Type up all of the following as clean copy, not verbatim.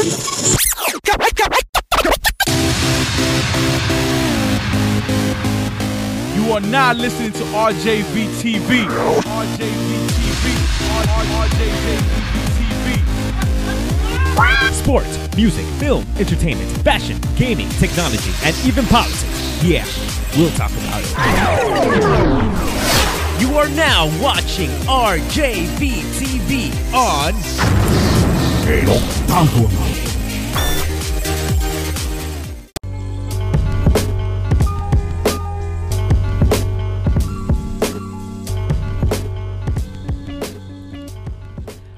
You are now listening to RJV TV. RJV TV. RJV TV. Sports, music, film, entertainment, fashion, gaming, technology, and even politics. Yeah, we'll talk about it. You are now watching RJV TV on Octagono.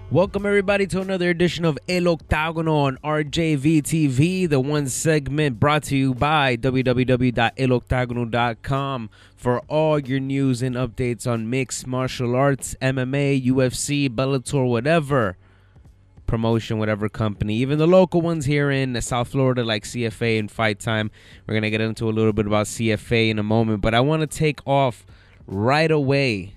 Welcome everybody to another edition of El Octagono on RJV TV, the one segment brought to you by www.eloctagono.com for all your news and updates on mixed martial arts, MMA, UFC, Bellator, whatever promotion, whatever company, even the local ones here in South Florida like CFA and Fight Time. We're going to get into a little bit about CFA in a moment, but I want to take off right away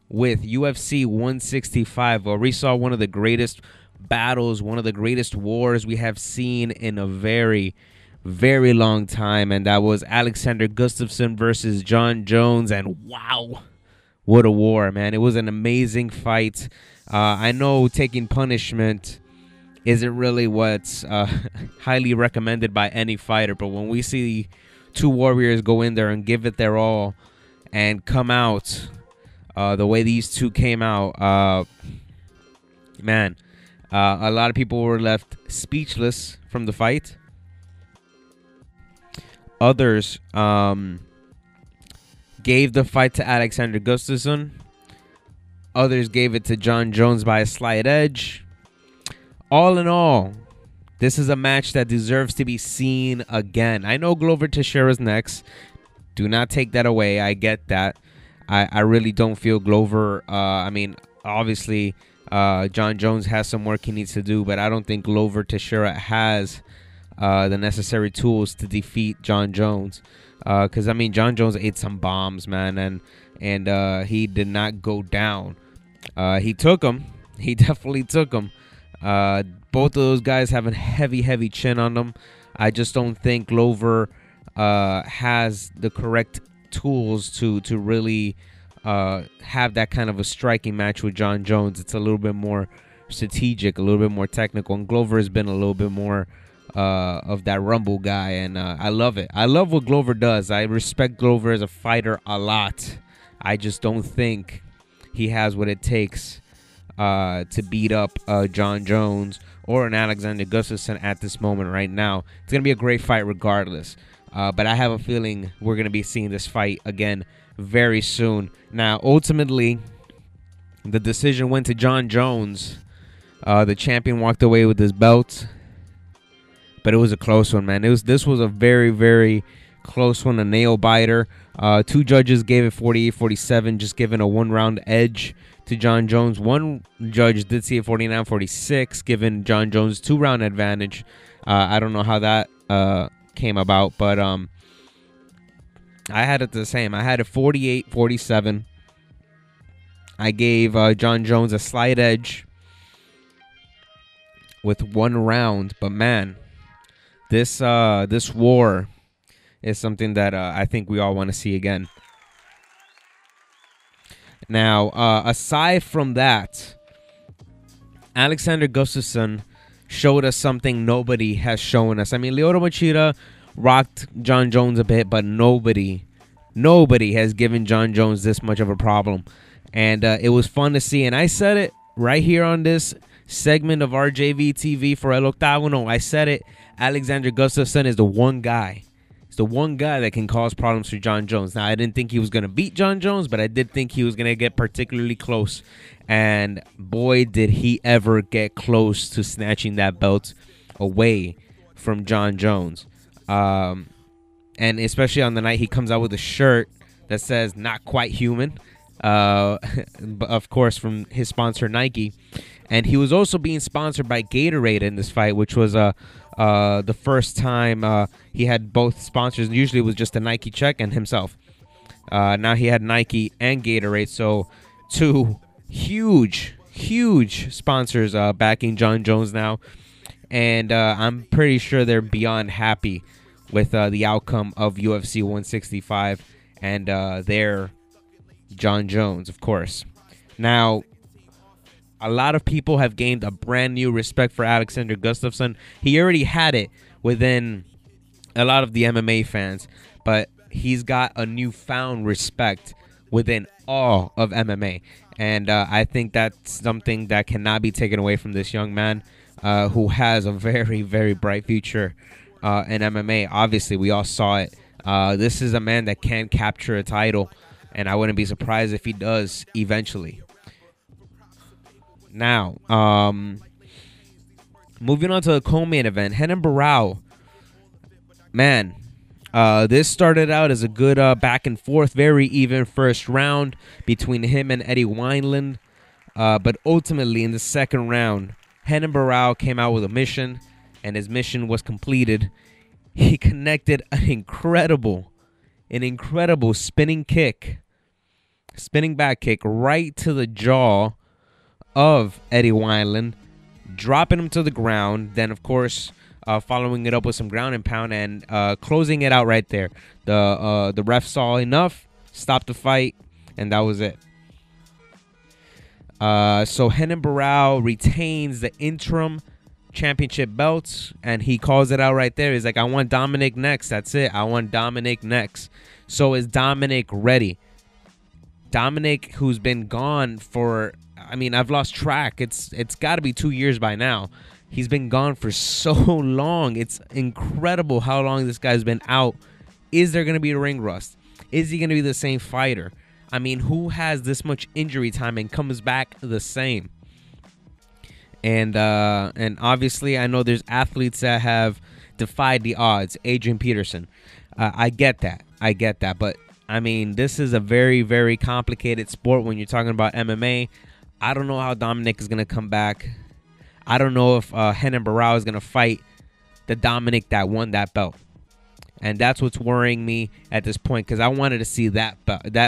with UFC 165, where we saw one of the greatest battles, one of the greatest wars we have seen in a very, very long time, and that was Alexander Gustafsson versus Jon Jones. And wow, what a war, man. It was an amazing fight. I know taking punishment isn't really what's highly recommended by any fighter, but when we see two warriors go in there and give it their all and come out the way these two came out, man, a lot of people were left speechless from the fight. Others gave the fight to Alexander Gustafsson. Others gave it to Jon Jones by a slight edge. All in all, this is a match that deserves to be seen again. I know Glover Teixeira's next. Do not take that away. I get that. I really don't feel Glover. I mean, obviously, Jon Jones has some work he needs to do, but I don't think Glover Teixeira has the necessary tools to defeat Jon Jones. Because, I mean, Jon Jones ate some bombs, man, and he did not go down. He took him. He definitely took him. Both of those guys have a heavy, heavy chin on them. I just don't think Glover has the correct tools to really have that kind of a striking match with Jon Jones. It's a little bit more strategic, a little bit more technical, and Glover has been a little bit more of that rumble guy, and I love it. I love what Glover does. I respect Glover as a fighter a lot. I just don't think he has what it takes to beat up Jon Jones or an Alexander Gustafsson at this moment right now. It's going to be a great fight regardless. But I have a feeling we're going to be seeing this fight again very soon. Now, ultimately, the decision went to Jon Jones. The champion walked away with his belt. But it was a close one, man. This was a very, very close one, a nail-biter. Two judges gave it 48-47, just giving a one-round edge to Jon Jones. One judge did see it 49-46, giving Jon Jones two-round advantage. I don't know how that came about, but I had it the same. I had it 48-47. I gave Jon Jones a slight edge with one round, but man, this war is something that I think we all want to see again. Now, aside from that, Alexander Gustafsson showed us something nobody has shown us. I mean, Lyoto Machida rocked Jon Jones a bit, but nobody has given Jon Jones this much of a problem. And it was fun to see. And I said it right here on this segment of RJV TV for El Octagono. I said it. Alexander Gustafsson is the one guy. It's the one guy that can cause problems for Jon Jones. Now, I didn't think he was going to beat Jon Jones, but I did think he was going to get particularly close. And boy, did he ever get close to snatching that belt away from Jon Jones. And especially on the night he comes out with a shirt that says "Not Quite Human," of course from his sponsor Nike. And he was also being sponsored by Gatorade in this fight, which was the first time he had both sponsors. Usually it was just a Nike check and himself. Now he had Nike and Gatorade, so two huge sponsors backing Jon Jones now. and I'm pretty sure they're beyond happy with the outcome of UFC 165 and their John Jones, of course. Now, a lot of people have gained a brand new respect for Alexander Gustafsson. He already had it within a lot of the MMA fans, but he's got a newfound respect within all of MMA. And I think that's something that cannot be taken away from this young man who has a very, very bright future in MMA. Obviously, we all saw it. This is a man that can capture a title, and I wouldn't be surprised if he does eventually. Now, moving on to the co-main event, Renan Barão. Man, this started out as a good back and forth, very even first round between him and Eddie Wineland. But ultimately, in the second round, Renan Barão came out with a mission, and his mission was completed. He connected an incredible spinning back kick right to the jaw of Eddie Wineland, dropping him to the ground. Then, of course, following it up with some ground and pound and closing it out right there. The ref saw enough, stopped the fight, and that was it. So Renan Barão retains the interim championship belts, and he calls it out right there. He's like, I want Dominic next. That's it. I want Dominic next. So is Dominic ready? Dominic, who's been gone for, I mean, I've lost track. It's got to be 2 years by now. He's been gone for so long. It's incredible how long this guy's been out. Is there going to be a ring rust? Is he going to be the same fighter? I mean, who has this much injury time and comes back the same? And obviously, I know there's athletes that have defied the odds. Adrian Peterson. I get that. But, I mean, this is a very, very complicated sport when you're talking about MMA. I don't know how Dominic is going to come back. I don't know if Renan Barão is going to fight the Dominic that won that belt. And that's what's worrying me at this point, because I wanted to see that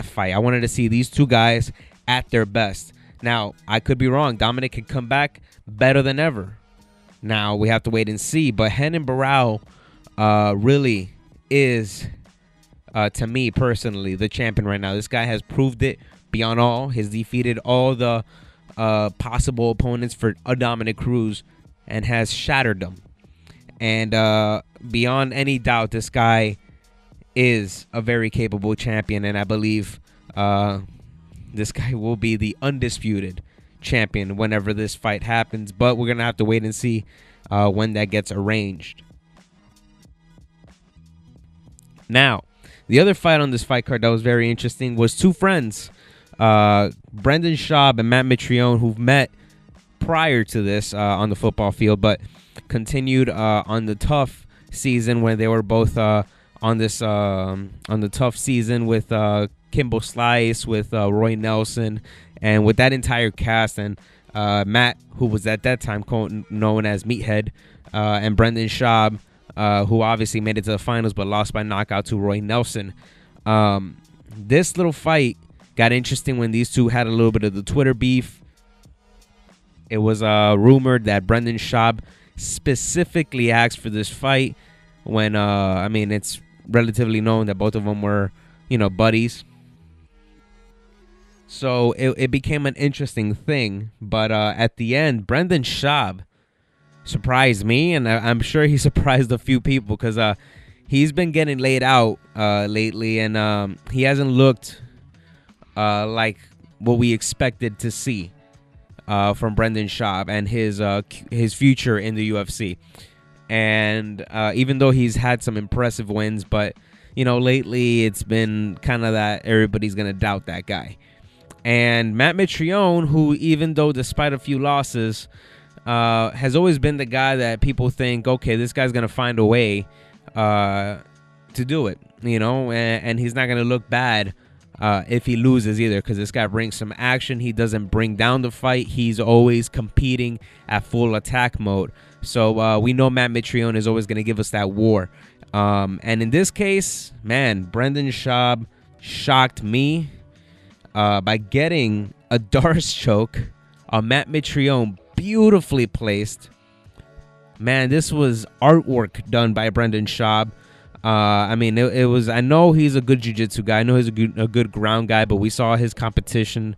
fight. I wanted to see these two guys at their best. Now, I could be wrong. Dominic could come back better than ever. Now, we have to wait and see. But Renan Barão really is, to me personally, the champion right now. This guy has proved it beyond all. He's defeated all the possible opponents for a Dominic Cruz and has shattered them. And beyond any doubt, this guy is a very capable champion, and I believe this guy will be the undisputed champion whenever this fight happens. But we're going to have to wait and see when that gets arranged. Now, the other fight on this fight card that was very interesting was two friends, Brendan Schaub and Matt Mitrione, who've met prior to this on the football field, but continued on the tough season when they were both on the tough season with Kimbo Slice, with Roy Nelson, and with that entire cast, and Matt, who was at that time known as Meathead, and Brendan Schaub, who obviously made it to the finals but lost by knockout to Roy Nelson. This little fight got interesting when these two had a little bit of the Twitter beef. It was rumored that Brendan Schaub specifically asked for this fight when, I mean, it's relatively known that both of them were, buddies. So it became an interesting thing. But at the end, Brendan Schaub surprised me, and I'm sure he surprised a few people, because he's been getting laid out lately, and he hasn't looked like what we expected to see from Brendan Schaub and his future in the UFC. And even though he's had some impressive wins, but lately it's been kind of that everybody's gonna doubt that guy. And Matt Mitrione, who, even though despite a few losses, has always been the guy that people think, okay, this guy's gonna find a way to do it, and he's not gonna look bad if he loses either, because this guy brings some action. He doesn't bring down the fight. He's always competing at full attack mode. So we know Matt Mitrione is always going to give us that war. And in this case, man, Brendan Schaub shocked me by getting a Darce choke on Matt Mitrione, beautifully placed, man, this was artwork done by Brendan Schaub. I mean, it was. I know he's a good jiu-jitsu guy. I know he's a good ground guy, but we saw his competition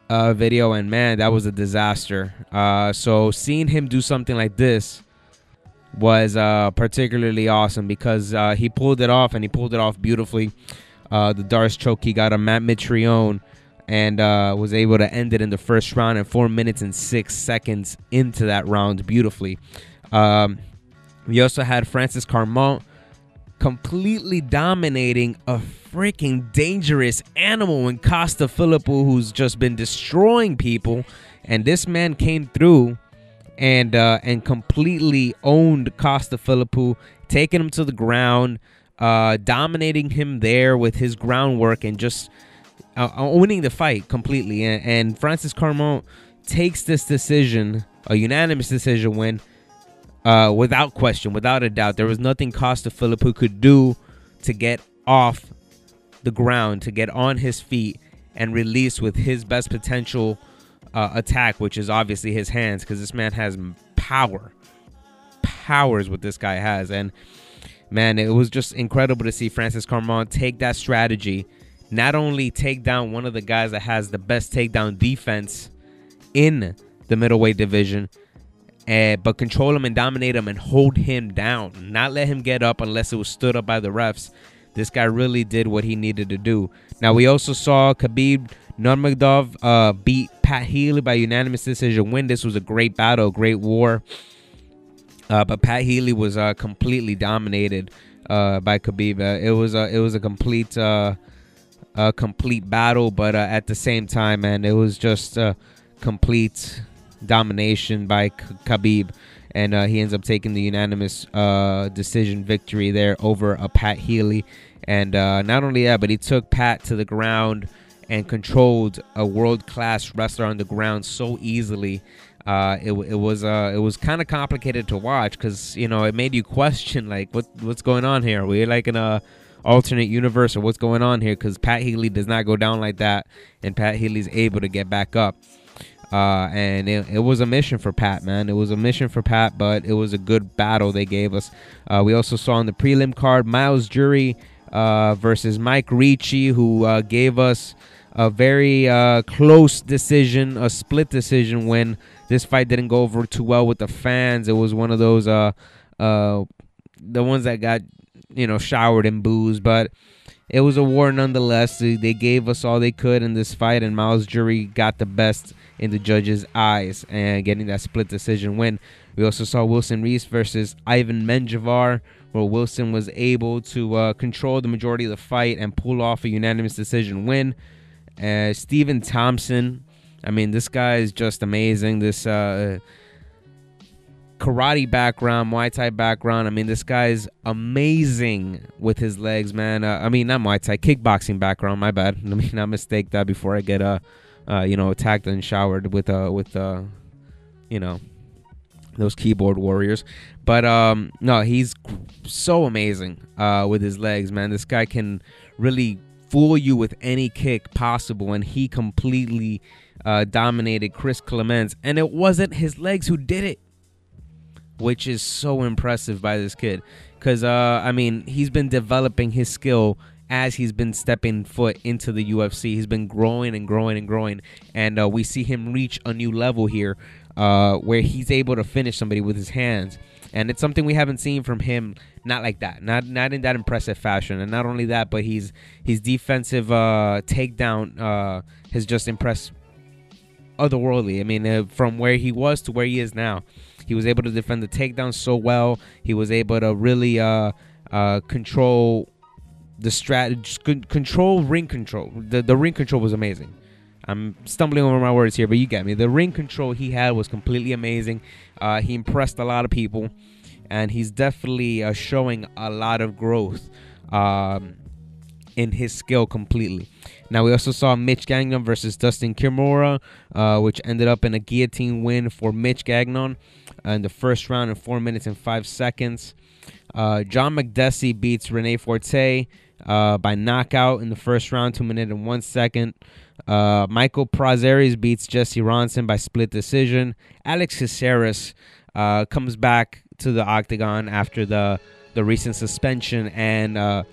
video, and man, that was a disaster. So seeing him do something like this was particularly awesome because he pulled it off, and he pulled it off beautifully. The Darce choke, he got a Matt Mitrione, and was able to end it in the first round in 4 minutes and 6 seconds into that round beautifully. We also had Francis Carmont completely dominating a freaking dangerous animal in Costa Philippou, who's just been destroying people, and this man came through and completely owned Costa Philippou, taking him to the ground, dominating him there with his groundwork, and just owning the fight completely. And Francis Carmont takes this decision, a unanimous decision win, without question, without a doubt. There was nothing Costa Philippou could do to get off the ground, to get on his feet and release with his best potential attack, which is obviously his hands, because this man has powers what this guy has. And man, it was just incredible to see Francis Carmont take that strategy, not only take down one of the guys that has the best takedown defense in the middleweight division, but control him and dominate him and hold him down, not let him get up unless it was stood up by the refs. This guy really did what he needed to do. Now, we also saw Khabib Nurmagomedov beat Pat Healy by unanimous decision win. This was a great battle, great war. But Pat Healy was completely dominated by Khabib. It was a complete battle, but at the same time, man, it was just complete domination by Khabib, and he ends up taking the unanimous decision victory there over Pat Healy. And not only that, but he took Pat to the ground and controlled a world-class wrestler on the ground so easily. It was kind of complicated to watch, because it made you question, like, what's going on here? We're like in a alternate universe, or what's going on here? Because Pat Healy does not go down like that, and Pat Healy's able to get back up. And it was a mission for Pat, man. It was a mission for Pat, but it was a good battle they gave us. We also saw on the prelim card Miles Jury versus Mike Ricci, who gave us a very close decision, a split decision win. This fight didn't go over too well with the fans. It was one of those the ones that got showered in booze, but it was a war nonetheless. They gave us all they could in this fight, and Miles Jury got the best in the judges' eyes and getting that split decision win. We also saw Wilson Reese versus Ivan Menjivar, where Wilson was able to control the majority of the fight and pull off a unanimous decision win. Stephen Thompson, I mean, this guy is just amazing. This karate background, Muay Thai background. I mean, this guy's amazing with his legs, man. I mean, not Muay Thai, kickboxing background. My bad. Let me not mistake that before I get attacked and showered with those keyboard warriors. But no, he's so amazing with his legs, man. This guy can really fool you with any kick possible, and he completely dominated Chris Clements, and it wasn't his legs who did it, which is so impressive by this kid, because I mean, he's been developing his skill as he's been stepping foot into the UFC. He's been growing and growing and growing, and we see him reach a new level here where he's able to finish somebody with his hands, and it's something we haven't seen from him, not like that, not in that impressive fashion. And not only that, but his defensive takedown has just impressed otherworldly. I mean, from where he was to where he is now, he was able to defend the takedown so well. He was able to really control the strategy, control ring control. The ring control was amazing. I'm stumbling over my words here, but you get me. The ring control he had was completely amazing. He impressed a lot of people, and he's definitely showing a lot of growth in his skill completely. Now, we also saw Mitch Gagnon versus Dustin Kimura, which ended up in a guillotine win for Mitch Gagnon in the first round in 4 minutes and 5 seconds. John McDessie beats Rene Forte by knockout in the first round, 2 minutes and 1 second. Michael Prazeres beats Jesse Ronson by split decision. Alex Caceres comes back to the octagon after the recent suspension and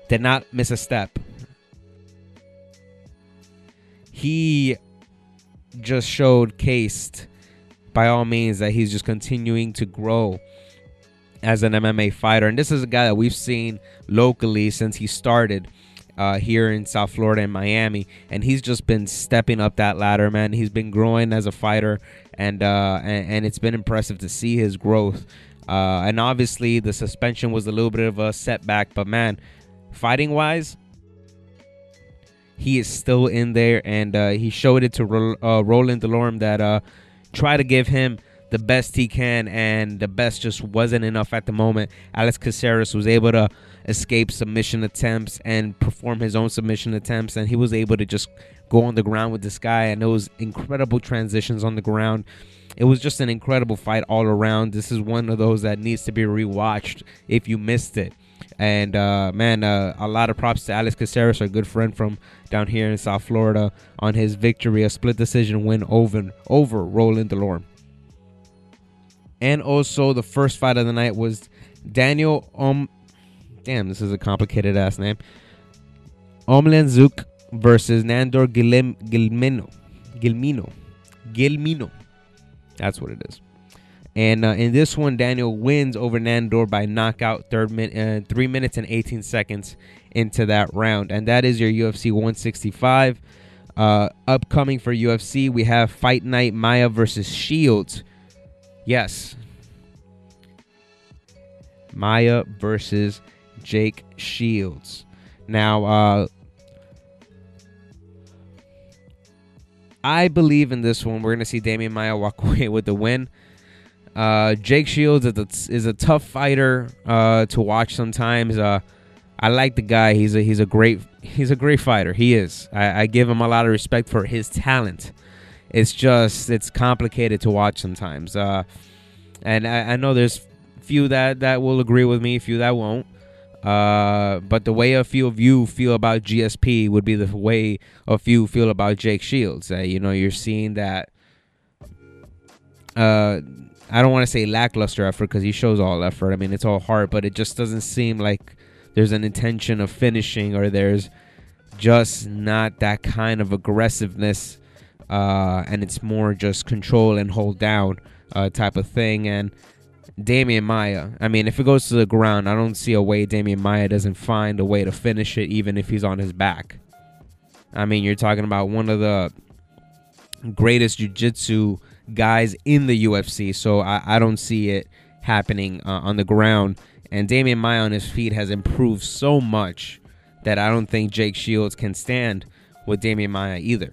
did not miss a step. He just showcased by all means that he's just continuing to grow as an MMA fighter. And this is a guy that we've seen locally since he started here in South Florida and Miami. And he's just been stepping up that ladder, man. He's been growing as a fighter, and it's been impressive to see his growth. And obviously the suspension was a little bit of a setback, but man, fighting wise, he is still in there, and he showed it to Roland Delorme that try to give him the best he can, and the best just wasn't enough at the moment. Alex Caceres was able to escape submission attempts and perform his own submission attempts, and he was able to just go on the ground with this guy, and it was incredible transitions on the ground. It was just an incredible fight all around. This is one of those that needs to be rewatched if you missed it. And man, a lot of props to Alex Caceres, our good friend from down here in South Florida, on his victory, a split decision win over Roland Delorme. And also the first fight of the night was Daniel damn, this is a complicated ass name. Omlenzuk versus Nandor Gilmino. That's what it is. And in this one, Daniel wins over Nandor by knockout 3 minutes and 18 seconds into that round. And that is your UFC 165. Upcoming for UFC, we have Fight Night Maia versus Shields. Yes. Maia versus Jake Shields. Now, I believe in this one, we're going to see Damian Maia walk away with the win. Jake Shields is a tough fighter to watch sometimes. I like the guy. He's a great fighter. He is. I give him a lot of respect for his talent. It's complicated to watch sometimes. And I know there's few that will agree with me, few that won't. But the way a few of you feel about GSP would be the way a few feel about Jake Shields. You're seeing that. I don't want to say lackluster effort, because he shows all effort. I mean, it's all heart, but it just doesn't seem like there's an intention of finishing, or there's just not that kind of aggressiveness, and it's more just control and hold down type of thing. And Damian Maia, I mean, if it goes to the ground, I don't see a way Damian Maia doesn't find a way to finish it, even if he's on his back. I mean, you're talking about one of the greatest jiu-jitsu guys in the UFC, so I don't see it happening on the ground. And Damian Maia on his feet has improved so much that I don't think Jake Shields can stand with Damian Maia either.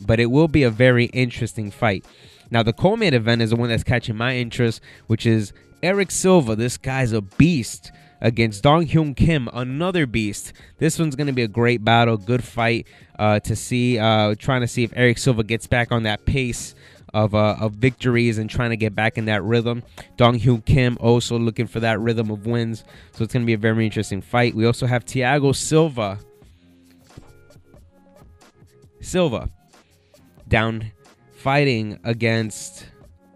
But it will be a very interesting fight. Now, the co-main event is the one that's catching my interest, which is Eric Silva. This guy's a beast against Dong Hyun Kim, another beast. This one's going to be a great battle, good fight to see. Trying to see if Eric Silva gets back on that pace of victories and trying to get back in that rhythm. Dong Hyun Kim also looking for that rhythm of wins. So it's going to be a very interesting fight. We also have Thiago Silva down fighting against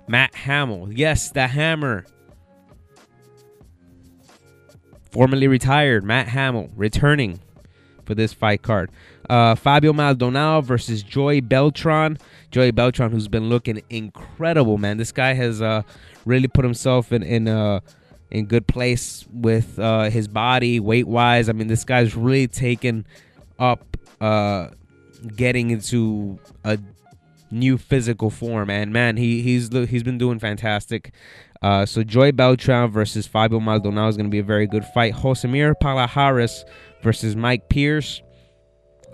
Matt Hamill. Yes, the Hammer. Formerly retired Matt Hamill returning for this fight card. Fabio Maldonado versus Joey Beltran. Joey Beltran, who's been looking incredible, man. This guy has really put himself in good place with his body, weight-wise. I mean, this guy's really taken up getting into a new physical form, and man, he's been doing fantastic. So Joey Beltran versus Fabio Maldonado is going to be a very good fight. Josemir Palahares versus Mike Pierce.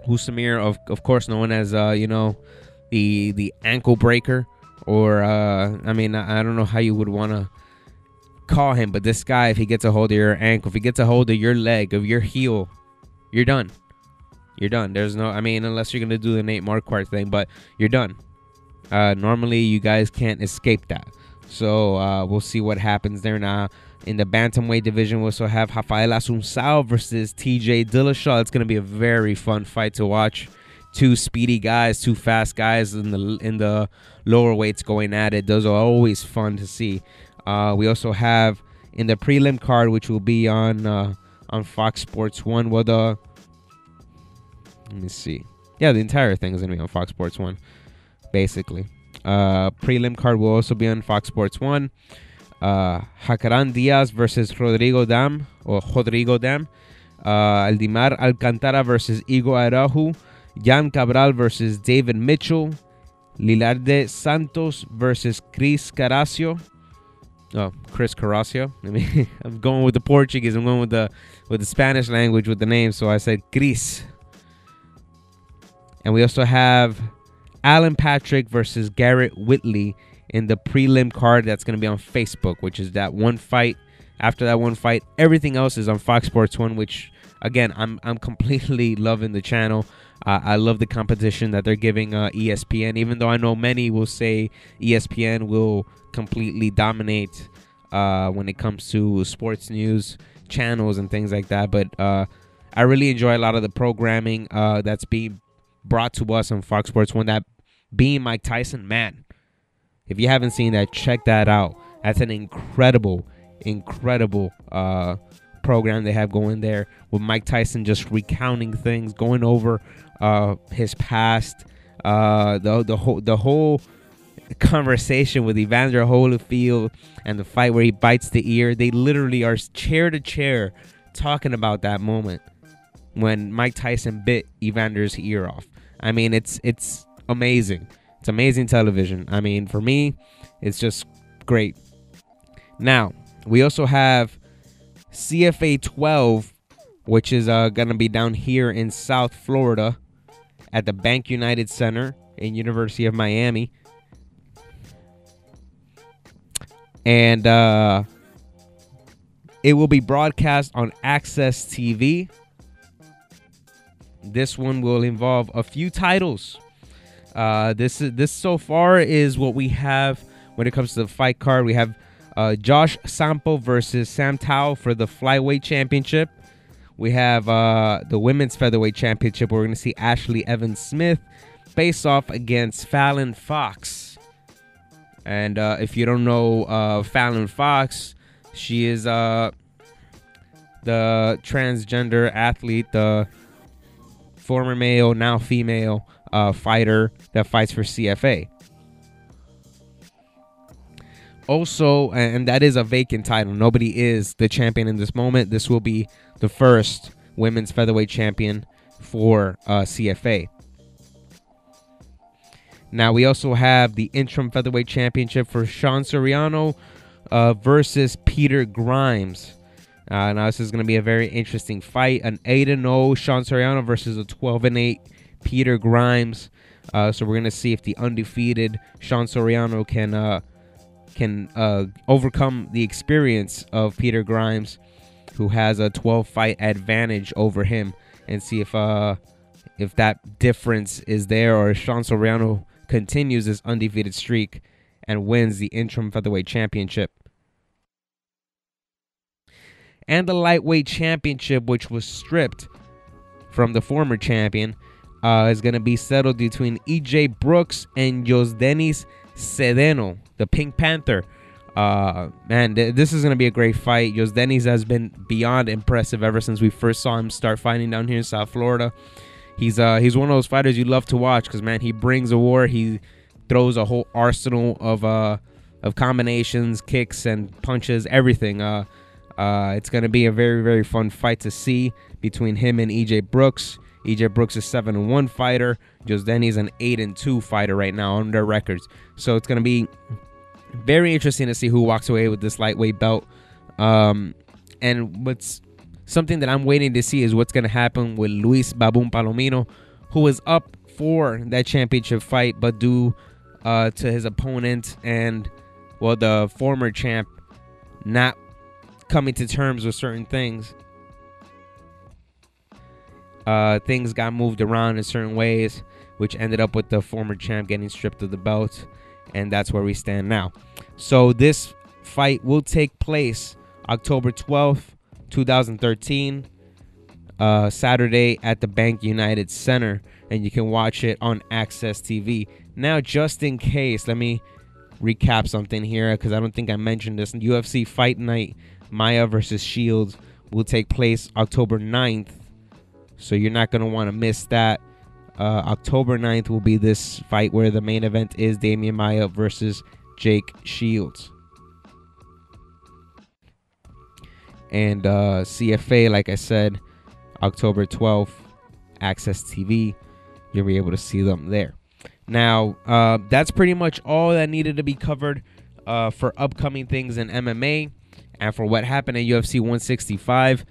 Josemir, of course, known as the ankle breaker, or I mean, I don't know how you would want to call him, but this guy, if he gets a hold of your ankle, if he gets a hold of your leg, of your heel, you're done. You're done. There's no, I mean, unless you're going to do the Nate Marquardt thing, but you're done. Normally, you guys can't escape that. So we'll see what happens there. Now, in the bantamweight division, we also have Rafael Assunção versus TJ Dillashaw. It's going to be a very fun fight to watch. two speedy guys, two fast guys in the lower weights going at it. Those are always fun to see. We also have in the prelim card, which will be on Fox Sports 1. Well, let me see. Yeah, the entire thing is gonna be on Fox Sports 1, basically. Prelim card will also be on Fox Sports 1. Jacaran Diaz versus Rodrigo Dam. Aldimar Alcantara versus Igor Araujo. Jan Cabral versus David Mitchell. Lilarde Santos versus Chris Caracio. I mean, I'm going with the Portuguese. I'm going with the Spanish language with the name, so I said Chris. And we also have Alan Patrick versus Garrett Whitley in the prelim card. That's going to be on Facebook, which is that one fight. After that one fight, everything else is on Fox Sports 1, which, again, I'm completely loving the channel. I love the competition that they're giving ESPN, even though I know many will say ESPN will completely dominate when it comes to sports news channels and things like that. But I really enjoy a lot of the programming that's being brought to us on Fox Sports 1. That being Mike Tyson, man, if you haven't seen that, check that out. That's an incredible program they have going there with Mike Tyson just recounting things, going over his past, the whole conversation with Evander Holyfield and the fight where he bites the ear. They literally are chair to chair talking about that moment when Mike Tyson bit Evander's ear off. I mean, it's amazing. It's amazing television. I mean, for me, it's just great. Now, we also have CFA12, which is going to be down here in South Florida at the Bank United Center in University of Miami. And it will be broadcast on Access TV. This one will involve a few titles. This so far is what we have when it comes to the fight card. We have Josh Sampo versus Sam Tao for the flyweight championship. We have the women's featherweight championship, where we're going to see Ashley Evans-Smith face off against Fallon Fox. And if you don't know Fallon Fox, she is the transgender athlete, the former male, now female fighter that fights for CFA. Also, and that is a vacant title. Nobody is the champion in this moment. This will be the first women's featherweight champion for CFA. Now, we also have the interim featherweight championship for Sean Soriano versus Peter Grimes. Now, this is going to be a very interesting fight. An 8-0 Sean Soriano versus a 12-8 Peter Grimes. So we're going to see if the undefeated Sean Soriano can overcome the experience of Peter Grimes, who has a 12-fight advantage over him, and see if that difference is there, or if Sean Soriano continues his undefeated streak and wins the interim featherweight championship. And the lightweight championship, which was stripped from the former champion, is going to be settled between EJ Brooks and Yosdenis Cedeno, the Pink Panther. Man, this is going to be a great fight. Yosdenis has been beyond impressive ever since we first saw him start fighting down here in South Florida. He's one of those fighters you love to watch because, man, he brings a war. He throws a whole arsenal of combinations, kicks, and punches, everything. It's going to be a very, very fun fight to see between him and EJ Brooks. EJ Brooks is 7-1 fighter. Yosdeni's an 8-2 fighter right now on their records. So it's going to be very interesting to see who walks away with this lightweight belt. And what's something that I'm waiting to see is what's going to happen with Luis Baboon Palomino, who is up for that championship fight, but due to his opponent and, well, the former champ not coming to terms with certain things. Things got moved around in certain ways, which ended up with the former champ getting stripped of the belt, and that's where we stand now. So this fight will take place October 12th, 2013, Saturday at the Bank United Center. and you can watch it on Access TV. Now, just in case, let me recap something here because I don't think I mentioned this. UFC Fight Night Maia versus Shields will take place October 9th, so you're not going to want to miss that. October 9th will be this fight where the main event is Damian Maia versus Jake Shields. And CFA, like I said, October 12th, Access TV. You'll be able to see them there. Now, that's pretty much all that needed to be covered for upcoming things in MMA and for what happened at UFC 165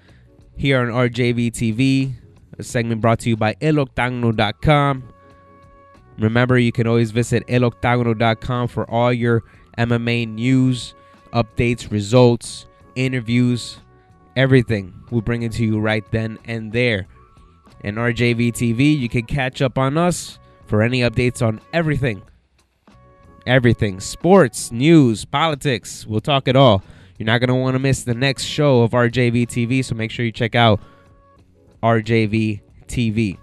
here on RJV TV. A segment brought to you by eloctagono.com. Remember, you can always visit eloctagono.com for all your MMA news, updates, results, interviews, everything. We'll bring it to you right then and there. And RJV TV, you can catch up on us for any updates on everything. Everything. Sports, news, politics. We'll talk it all. You're not going to want to miss the next show of RJV TV, so make sure you check out RJV TV.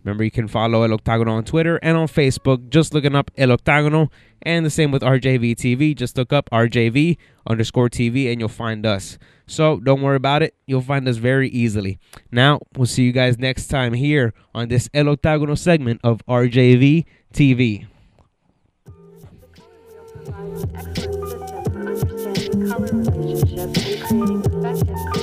Remember, you can follow El Octagono on Twitter and on Facebook, just looking up El Octagono. And the same with RJV TV. Just look up RJV_TV and you'll find us. So don't worry about it. You'll find us very easily. Now, we'll see you guys next time here on this El Octagono segment of RJV TV. Excellent system for understanding color relationships and creating effective